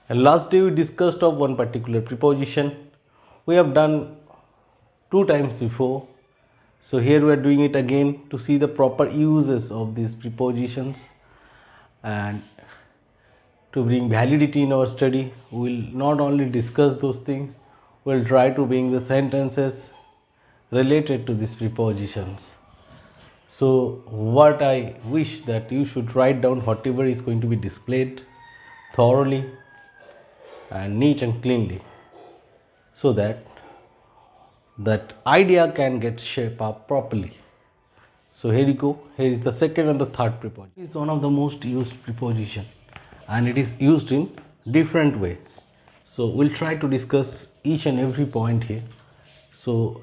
And last day we discussed of one particular preposition. We have done 2 times before. So here we are doing it again to see the proper uses of these prepositions, and to bring validity in our study. We will not only discuss those things, we will try to bring the sentences related to these prepositions. So what I wish that you should write down whatever is going to be displayed thoroughly and neat and cleanly, so that that idea can get shaped up properly. So here you go. Here is the second and the third preposition. It is one of the most used preposition, and it is used in different way. So we'll try to discuss each and every point here. So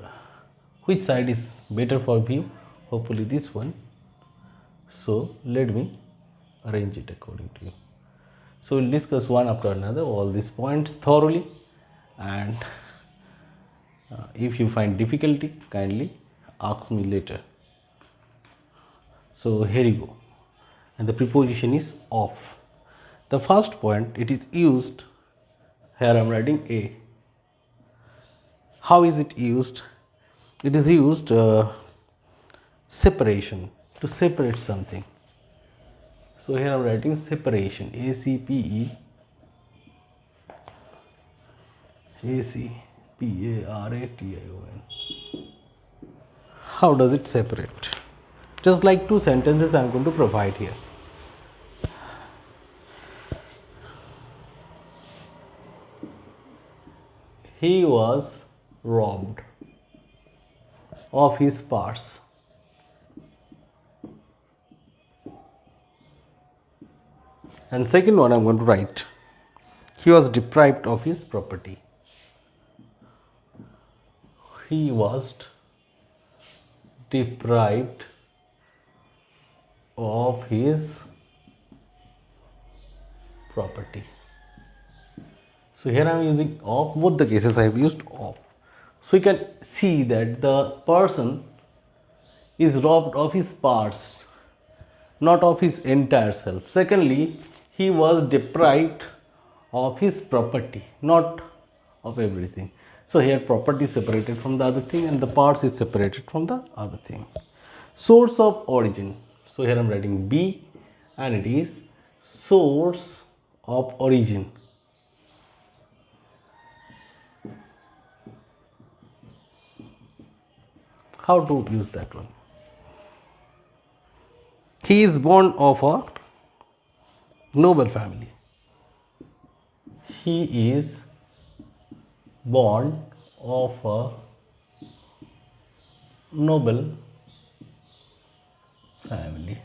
which side is better for you? Hopefully this one. So let me arrange it according to you. So we'll discuss one after another all these points thoroughly, and if you find difficulty, kindly ask me later. So here you go, and the preposition is of. The first point, it is used, here I am writing a. How is it used? It is used separation, to separate something. So here I am writing separation, ACPARATION. How does it separate? Just like 2 sentences I am going to provide here. He was robbed of his purse. And second one I am going to write, he was deprived of his property. He was deprived of his property. So here I am using of, both the cases I have used of. So you can see that the person is robbed of his parts, not of his entire self. Secondly, he was deprived of his property, not of everything. So here property is separated from the other thing, and the parts is separated from the other thing. Source of origin. So here I am writing B, and it is source of origin. How to use that one? He is born of a noble family. He is born of a noble family.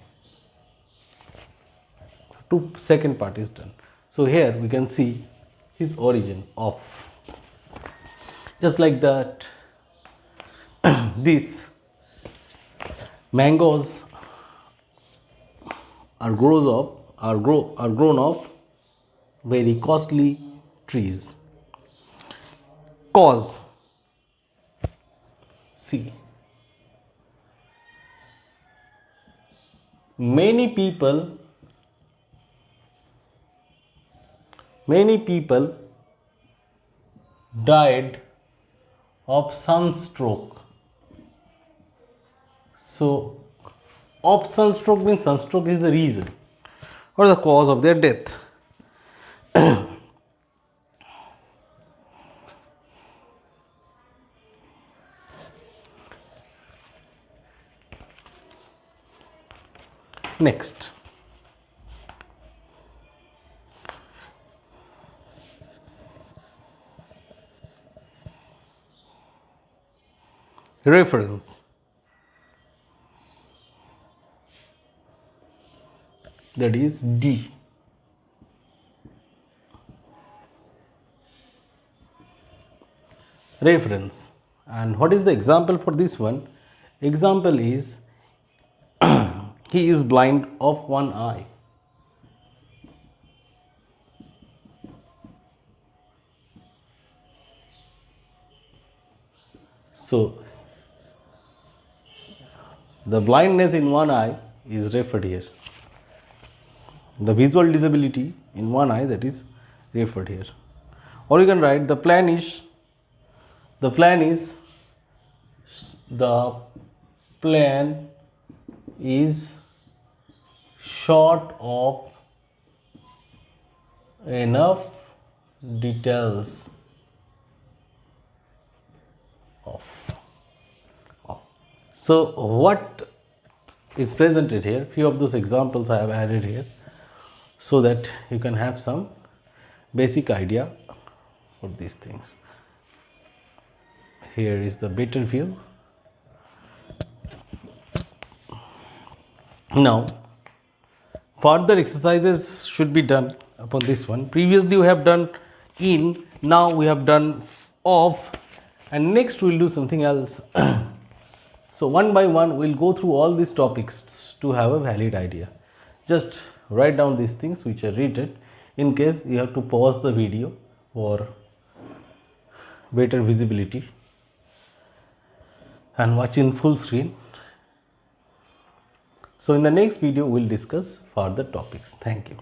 Second part is done. So here we can see his origin of. Just like that, these mangoes are grown up very costly trees. Cause, see, many people died of sunstroke. So of sunstroke means sunstroke is the reason or the cause of their death. Next, reference. That is D. Reference. And what is the example for this one? Example is he is blind of one eye. So the blindness in one eye is referred here. The visual disability in one eye, that is referred here. Or you can write the plan is the plan is short of enough details of. So what is presented here, few of those examples I have added here so that you can have some basic idea for these things. Here is the better view. Now further exercises should be done upon this one. Previously we have done in, now we have done of, and next we will do something else. So one by one we will go through all these topics to have a valid idea. Just write down these things which are written. In case you have to pause the video for better visibility and watch in full screen. So in the next video we will discuss further topics. Thank you.